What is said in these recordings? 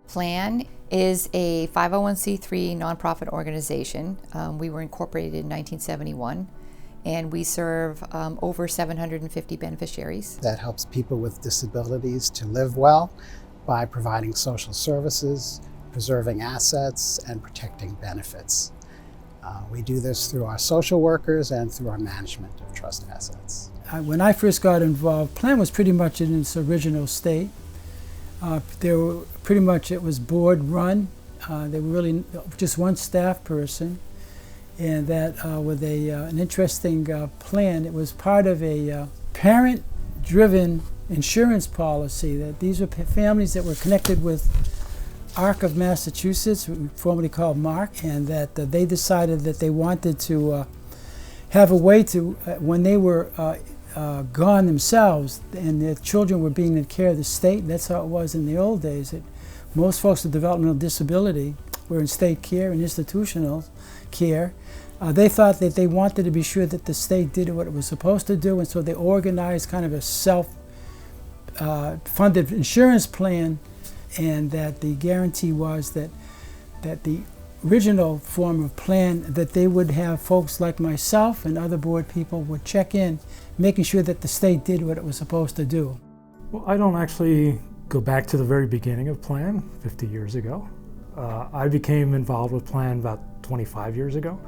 Plan is a 501c3 nonprofit organization. We were incorporated in 1971, and we serve over 750 beneficiaries. That helps people with disabilities to live well by providing social services, preserving assets, and protecting benefits. We do this through our social workers and through our management of trust assets. When I first got involved, Plan was pretty much in its original state. It was board run. There were really just one staff person, and that with an interesting plan. It was part of a parent-driven insurance policy that these were families that were connected with ARC of Massachusetts, formerly called MARC, and that they decided that they wanted to have a way to, when they were gone themselves and their children were being in care of the state. That's how it was in the old days. Most folks with developmental disability were in state care and institutional care. They thought that they wanted to be sure that the state did what it was supposed to do, and so they organized kind of a self-funded insurance plan, and that the guarantee was that the original form of plan, that they would have folks like myself and other board people would check in, making sure that the state did what it was supposed to do. Well, I don't actually go back to the very beginning of Plan 50 years ago. I became involved with Plan about 25 years ago.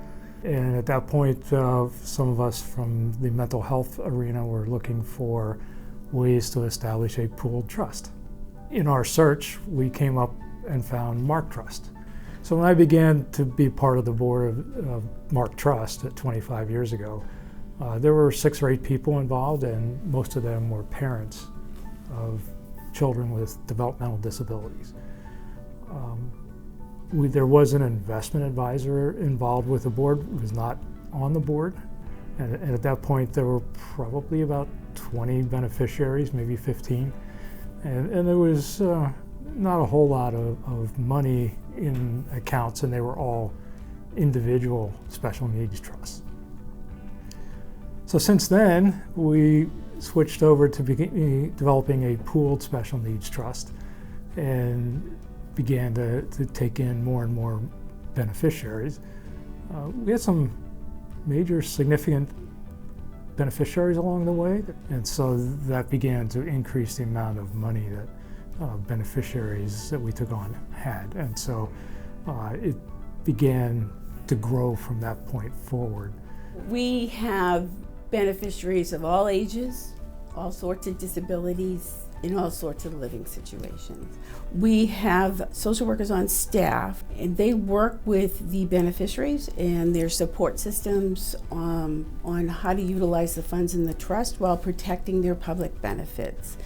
And at that point, some of us from the mental health arena were looking for ways to establish a pooled trust. In our search, we came up and found MARC Trust. So when I began to be part of the board of MARC Trust 25 years ago, there were 6 or 8 people involved, and most of them were parents of children with developmental disabilities. There was an investment advisor involved with the board, who was not on the board. And at that point, there were probably about 20 beneficiaries, maybe 15. And there was not a whole lot of money in accounts, and they were all individual special needs trusts. So since then, we switched over to developing a pooled special needs trust and began to take in more and more beneficiaries. We had some major significant beneficiaries along the way, and so that began to increase the amount of money that beneficiaries that we took on had, and so it began to grow from that point forward. We have beneficiaries of all ages, all sorts of disabilities, in all sorts of living situations. We have social workers on staff, and they work with the beneficiaries and their support systems on how to utilize the funds in the trust while protecting their public benefits.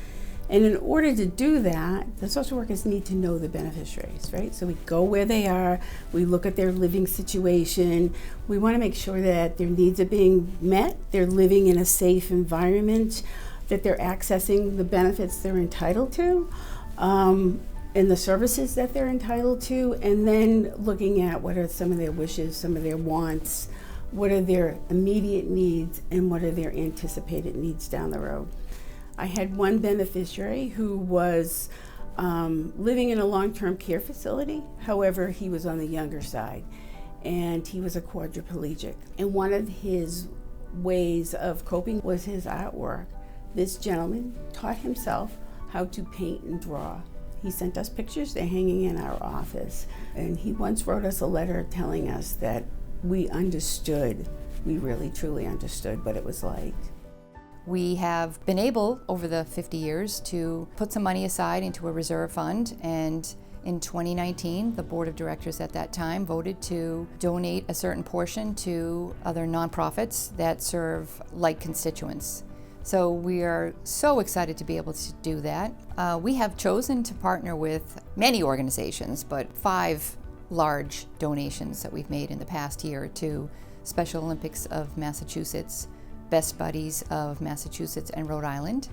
And in order to do that, the social workers need to know the beneficiaries, right? So we go where they are, we look at their living situation, we want to make sure that their needs are being met, they're living in a safe environment, that they're accessing the benefits they're entitled to, and the services that they're entitled to, and then looking at what are some of their wishes, some of their wants, what are their immediate needs, and what are their anticipated needs down the road. I had one beneficiary who was living in a long-term care facility. However, he was on the younger side, and he was a quadriplegic. And one of his ways of coping was his artwork. This gentleman taught himself how to paint and draw. He sent us pictures, they're hanging in our office. And he once wrote us a letter telling us that we understood, we really truly understood what it was like. We have been able, over the 50 years, to put some money aside into a reserve fund, and in 2019, the board of directors at that time voted to donate a certain portion to other nonprofits that serve like constituents. So we are so excited to be able to do that. We have chosen to partner with many organizations, but 5 large donations that we've made in the past year to Special Olympics of Massachusetts, Best Buddies of Massachusetts and Rhode Island,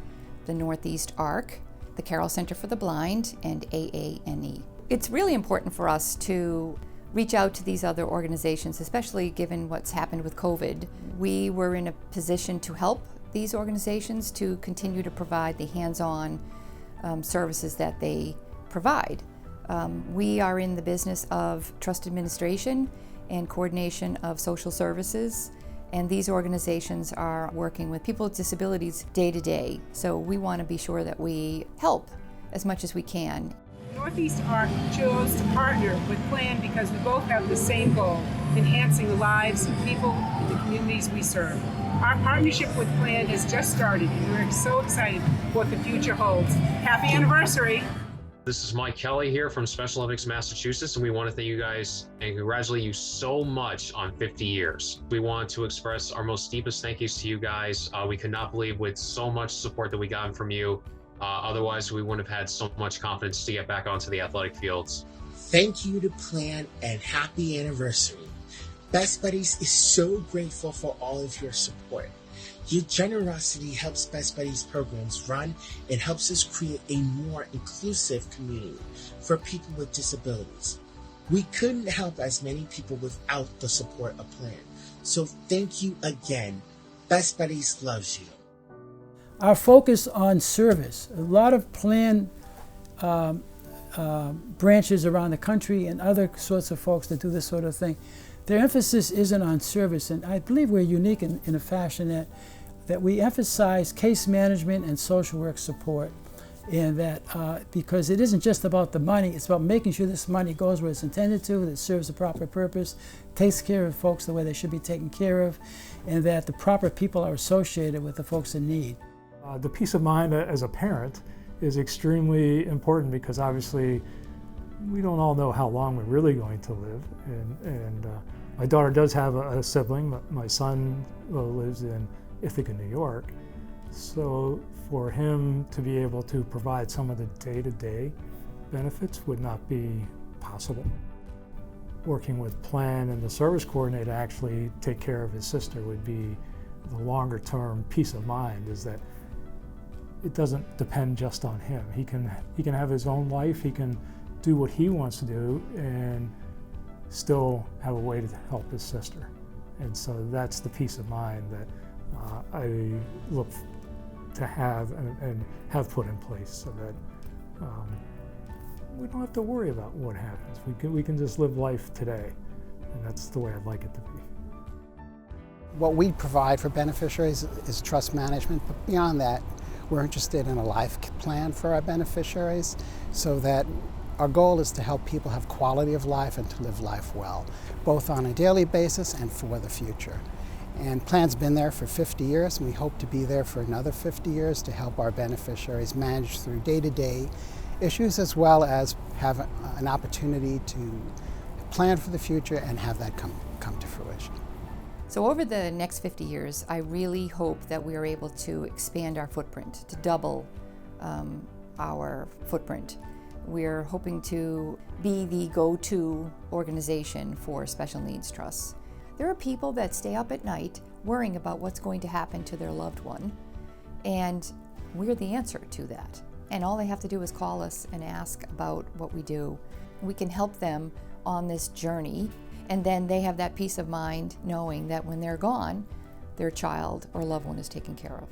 the Northeast ARC, the Carroll Center for the Blind, and AANE. It's really important for us to reach out to these other organizations, especially given what's happened with COVID. We were in a position to help these organizations to continue to provide the hands-on services that they provide. We are in the business of trust administration and coordination of social services, and these organizations are working with people with disabilities day to day. So we want to be sure that we help as much as we can. Northeast ARC chose to partner with PLAN because we both have the same goal: enhancing the lives of people in the communities we serve. Our partnership with PLAN has just started, and we're so excited for what the future holds. Happy anniversary! This is Mike Kelly here from Special Olympics Massachusetts, and we want to thank you guys and congratulate you so much on 50 years. We want to express our most deepest thank yous to you guys. We could not believe with so much support that we got from you. Otherwise, we wouldn't have had so much confidence to get back onto the athletic fields. Thank you to PLAN and happy anniversary. Best Buddies is so grateful for all of your support. Your generosity helps Best Buddies programs run and helps us create a more inclusive community for people with disabilities. We couldn't help as many people without the support of PLAN. So thank you again. Best Buddies loves you. Our focus on service. A lot of PLAN branches around the country and other sorts of folks that do this sort of thing, their emphasis isn't on service, and I believe we're unique in a fashion that we emphasize case management and social work support, and that because it isn't just about the money, it's about making sure this money goes where it's intended to, that it serves a proper purpose, takes care of folks the way they should be taken care of, and that the proper people are associated with the folks in need. The peace of mind as a parent is extremely important because obviously we don't all know how long we're really going to live, and my daughter does have a sibling. My son lives in Ithaca, New York, so for him to be able to provide some of the day-to-day benefits would not be possible. Working with PLAN and the service coordinator to actually take care of his sister would be the longer-term peace of mind, is that it doesn't depend just on him. He can have his own life, he can do what he wants to do and still have a way to help his sister. And so that's the peace of mind that I look to have and have put in place, so that we don't have to worry about what happens. We can just live life today, and that's the way I'd like it to be. What we provide for beneficiaries is trust management, but beyond that, we're interested in a life plan for our beneficiaries, so that our goal is to help people have quality of life and to live life well, both on a daily basis and for the future. And PLAN's been there for 50 years, and we hope to be there for another 50 years to help our beneficiaries manage through day-to-day issues, as well as have an opportunity to plan for the future and have that come to fruition. So over the next 50 years, I really hope that we are able to expand our footprint, to double our footprint. We're hoping to be the go-to organization for special needs trusts. There are people that stay up at night worrying about what's going to happen to their loved one, and we're the answer to that. And all they have to do is call us and ask about what we do. We can help them on this journey, and then they have that peace of mind knowing that when they're gone, their child or loved one is taken care of.